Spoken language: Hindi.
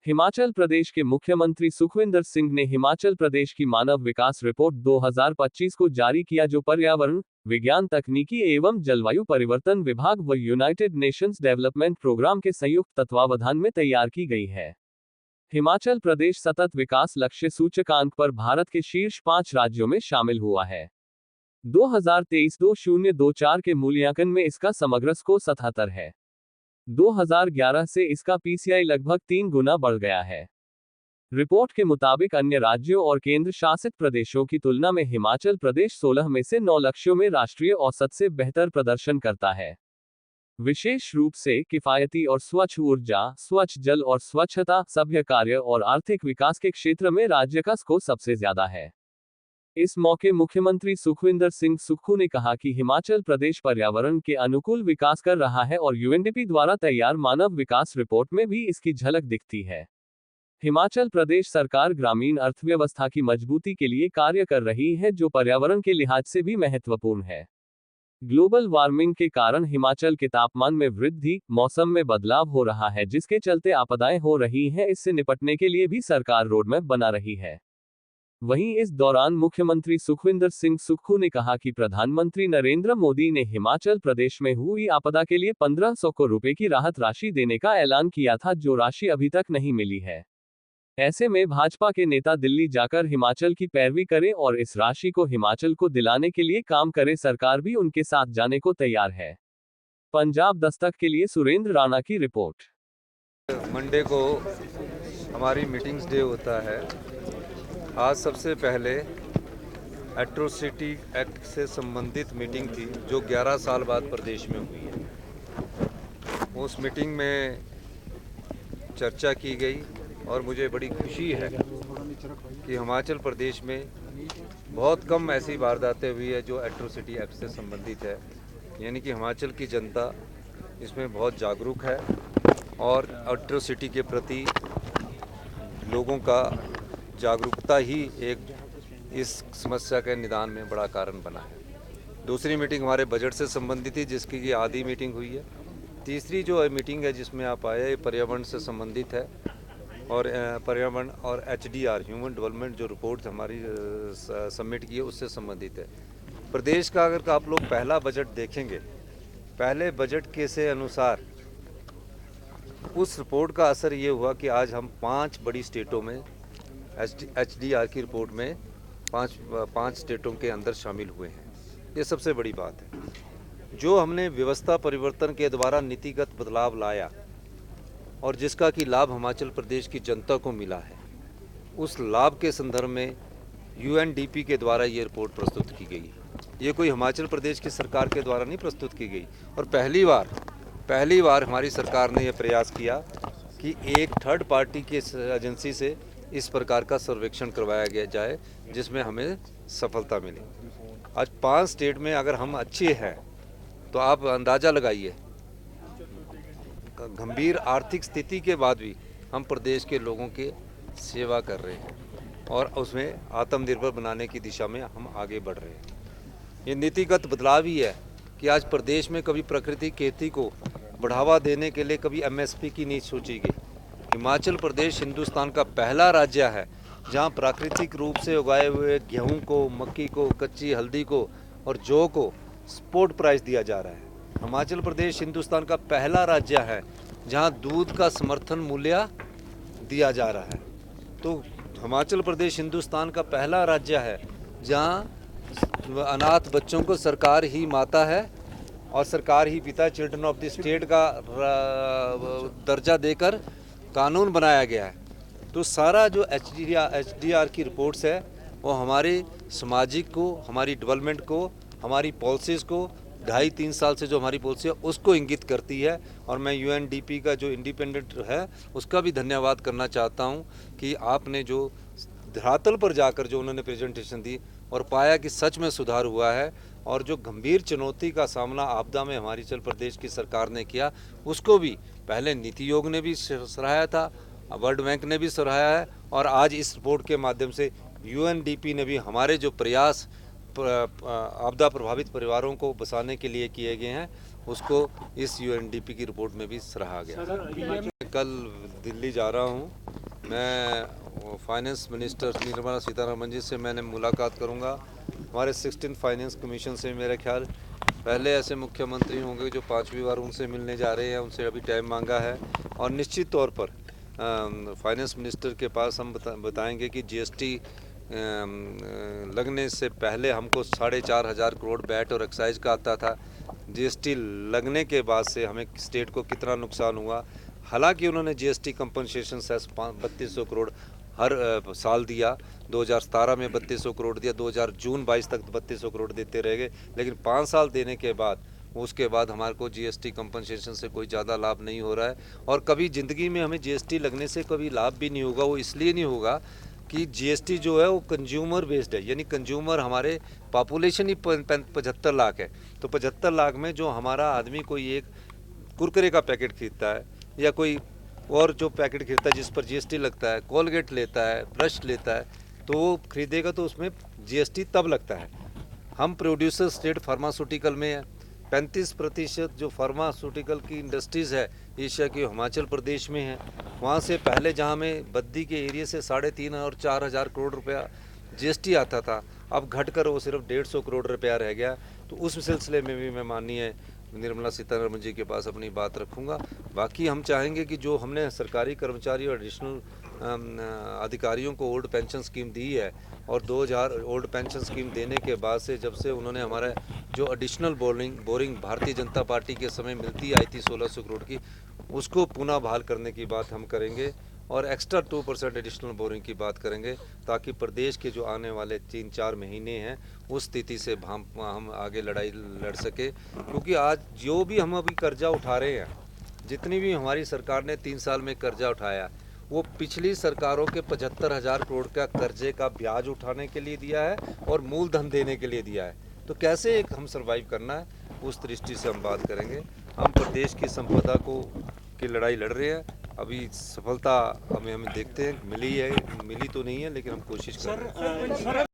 हिमाचल प्रदेश के मुख्यमंत्री सुखविंदर सिंह ने हिमाचल प्रदेश की मानव विकास रिपोर्ट 2025 को जारी किया, जो पर्यावरण, विज्ञान तकनीकी एवं जलवायु परिवर्तन विभाग व यूनाइटेड नेशंस डेवलपमेंट प्रोग्राम के संयुक्त तत्वावधान में तैयार की गई है। हिमाचल प्रदेश सतत विकास लक्ष्य सूचकांक पर भारत के शीर्ष 5 राज्यों में शामिल हुआ है। 2023-2024 के मूल्यांकन में इसका समग्र स्कोर 77 है। 2011 से इसका पीसीआई लगभग 3 गुना बढ़ गया है। रिपोर्ट के मुताबिक अन्य राज्यों और केंद्र शासित प्रदेशों की तुलना में हिमाचल प्रदेश 16 में से 9 लक्ष्यों में राष्ट्रीय औसत से बेहतर प्रदर्शन करता है। विशेष रूप से किफायती और स्वच्छ ऊर्जा, स्वच्छ जल और स्वच्छता, सभ्य कार्य और आर्थिक विकास के क्षेत्र में राज्य का स्कोर सबसे ज्यादा है। इस मौके मुख्यमंत्री सुखविंदर सिंह सुक्खू ने कहा कि हिमाचल प्रदेश पर्यावरण के अनुकूल विकास कर रहा है और यूएनडीपी द्वारा तैयार मानव विकास रिपोर्ट में भी इसकी झलक दिखती है। हिमाचल प्रदेश सरकार ग्रामीण अर्थव्यवस्था की मजबूती के लिए कार्य कर रही है, जो पर्यावरण के लिहाज से भी महत्वपूर्ण है। ग्लोबल वार्मिंग के कारण हिमाचल के तापमान में वृद्धि, मौसम में बदलाव हो रहा है, जिसके चलते आपदाएं हो रही हैं। इससे निपटने के लिए भी सरकार रोडमैप बना रही है। वहीं इस दौरान मुख्यमंत्री सुखविंदर सिंह सुक्खू ने कहा कि प्रधानमंत्री नरेंद्र मोदी ने हिमाचल प्रदेश में हुई आपदा के लिए 1500 करोड़ रुपए की राहत राशि देने का ऐलान किया था, जो राशि अभी तक नहीं मिली है। ऐसे में भाजपा के नेता दिल्ली जाकर हिमाचल की पैरवी करें और इस राशि को हिमाचल को दिलाने के लिए काम करे। सरकार भी उनके साथ जाने को तैयार है। पंजाब दस्तक के लिए सुरेंद्र राणा की रिपोर्ट। मंडे को हमारी मीटिंग्स डे होता है। आज सबसे पहले एट्रोसिटी एक्ट से संबंधित मीटिंग थी, जो 11 साल बाद प्रदेश में हुई है। उस मीटिंग में चर्चा की गई और मुझे बड़ी खुशी है कि हिमाचल प्रदेश में बहुत कम ऐसी वारदातें हुई है जो एट्रोसिटी एक्ट से संबंधित है। यानी कि हिमाचल की जनता इसमें बहुत जागरूक है और एट्रोसिटी के प्रति लोगों का जागरूकता ही एक इस समस्या के निदान में बड़ा कारण बना है। दूसरी मीटिंग हमारे बजट से संबंधित थी, जिसकी की आधी मीटिंग हुई है। तीसरी जो मीटिंग है जिसमें आप आए, ये पर्यावरण से संबंधित है और पर्यावरण और HDR ह्यूमन डेवलपमेंट जो रिपोर्ट हमारी सबमिट की है उससे संबंधित है। प्रदेश का अगर आप लोग पहला बजट देखेंगे, पहले बजट के से अनुसार उस रिपोर्ट का असर ये हुआ कि आज हम 5 बड़ी स्टेटों में HDR की रिपोर्ट में 5 स्टेटों के अंदर शामिल हुए हैं। ये सबसे बड़ी बात है। जो हमने व्यवस्था परिवर्तन के द्वारा नीतिगत बदलाव लाया और जिसका कि लाभ हिमाचल प्रदेश की जनता को मिला है, उस लाभ के संदर्भ में UNDP के द्वारा ये रिपोर्ट प्रस्तुत की गई है। ये कोई हिमाचल प्रदेश की सरकार के द्वारा नहीं प्रस्तुत की गई। और पहली बार हमारी सरकार ने यह प्रयास किया कि एक थर्ड पार्टी की एजेंसी से इस प्रकार का सर्वेक्षण करवाया गया जाए, जिसमें हमें सफलता मिली। आज 5 स्टेट में अगर हम अच्छे हैं तो आप अंदाज़ा लगाइए, गंभीर आर्थिक स्थिति के बाद भी हम प्रदेश के लोगों की सेवा कर रहे हैं और उसमें आत्मनिर्भर बनाने की दिशा में हम आगे बढ़ रहे हैं। ये नीतिगत बदलाव ही है कि आज प्रदेश में कभी प्राकृतिक खेती को बढ़ावा देने के लिए कभी MSP की नीति सोची गई। हिमाचल प्रदेश हिंदुस्तान का पहला राज्य है जहां प्राकृतिक रूप से उगाए हुए गेहूं को, मक्की को, कच्ची हल्दी को और जौ को स्पोर्ट प्राइस दिया जा रहा है। हिमाचल प्रदेश हिंदुस्तान का पहला राज्य है जहां दूध का समर्थन मूल्य दिया जा रहा है। तो हिमाचल प्रदेश हिंदुस्तान का पहला राज्य है जहां अनाथ बच्चों को सरकार ही माता है और सरकार ही पिता, चिल्ड्रन ऑफ द स्टेट का दर्जा देकर कानून बनाया गया है। तो सारा जो HDR की रिपोर्ट्स है वो हमारे सामाजिक को, हमारी डेवलपमेंट को, हमारी पॉलिसीज़ को 2.5-3 साल से जो हमारी पॉलिसी है उसको इंगित करती है। और मैं UNDP का जो इंडिपेंडेंट है उसका भी धन्यवाद करना चाहता हूँ कि आपने जो धरातल पर जाकर जो उन्होंने प्रेजेंटेशन दी और पाया कि सच में सुधार हुआ है और जो गंभीर चुनौती का सामना आपदा में हिमाचल प्रदेश की सरकार ने किया, उसको भी पहले नीति आयोग ने भी सराहाया था, वर्ल्ड बैंक ने भी सराहाया है और आज इस रिपोर्ट के माध्यम से UNDP ने भी हमारे जो प्रयास आपदा प्रभावित परिवारों को बसाने के लिए किए गए हैं उसको इस UNDP की रिपोर्ट में भी सराहा गया। कल दिल्ली जा रहा हूँ। मैं फाइनेंस मिनिस्टर निर्मला सीतारमण जी से मैंने मुलाकात करूँगा। हमारे 16 फाइनेंस कमीशन से मेरे ख्याल पहले ऐसे मुख्यमंत्री होंगे जो 5वीं बार उनसे मिलने जा रहे हैं। उनसे अभी टाइम मांगा है और निश्चित तौर पर फाइनेंस मिनिस्टर के पास हम बताएंगे कि जीएसटी लगने से पहले हमको 4,500 करोड़ वैट और एक्साइज का आता था। जीएसटी लगने के बाद से हमें स्टेट को कितना नुकसान हुआ। हालांकि उन्होंने जीएसटी कंपनसेशन सेस 3200 करोड़ हर साल दिया। 2017 में 3200 करोड़ दिया, 2000 जून 22 तक 3200 करोड़ देते रह गए। लेकिन 5 साल देने के बाद उसके बाद हमारे को जीएसटी कंपनसेशन से कोई ज़्यादा लाभ नहीं हो रहा है। और कभी ज़िंदगी में हमें जीएसटी लगने से कभी लाभ भी नहीं होगा। वो इसलिए नहीं होगा कि जीएसटी जो है वो कंज्यूमर बेस्ड है, यानी कंज्यूमर हमारे पॉपुलेशन ही 75 लाख है। तो 75 लाख में जो हमारा आदमी कोई एक कुरकुरे का पैकेट खरीदता है या कोई और जो पैकेट खरीदता है जिस पर जीएसटी लगता है, कोलगेट लेता है, ब्रश लेता है, तो वो खरीदेगा तो उसमें जीएसटी तब लगता है। हम प्रोड्यूसर स्टेट फार्मास्यूटिकल में है। 35% जो फार्मास्यूटिकल की इंडस्ट्रीज़ है एशिया की हिमाचल प्रदेश में है। वहाँ से पहले जहाँ में बद्दी के एरिया से 3,500 और 4,000 करोड़ रुपया जीएसटी आता था, अब घटकर वो सिर्फ 150 करोड़ रुपया रह गया। तो उस सिलसिले में भी मैं माननीय निर्मला सीतारमण जी के पास अपनी बात रखूँगा। बाकी हम चाहेंगे कि जो हमने सरकारी कर्मचारी और एडिशनल अधिकारियों को ओल्ड पेंशन स्कीम दी है और 2000 ओल्ड पेंशन स्कीम देने के बाद से जब से उन्होंने हमारा जो additional boring Bharatiya Janata party के समय मिलती आई थी 1600 करोड़ की, उसको पुनः बहाल करने की बात हम करेंगे और एक्स्ट्रा 2% एडिशनल बोरिंग की बात करेंगे, ताकि प्रदेश के जो आने वाले 3-4 महीने हैं उस स्थिति से हम आगे लड़ाई लड़ सके। क्योंकि आज जो भी हम अभी कर्जा उठा रहे हैं, जितनी भी हमारी सरकार ने 3 साल में कर्जा उठाया, वो पिछली सरकारों के 75,000 करोड़ का कर्जे का ब्याज उठाने के लिए दिया है और मूलधन देने के लिए दिया है। तो कैसे एक हम सर्वाइव करना है, उस दृष्टि से हम बात करेंगे। हम प्रदेश की संपदा की लड़ाई लड़ रहे हैं। अभी सफलता हमें देखते हैं मिली तो नहीं है, लेकिन हम कोशिश कर रहे हैं।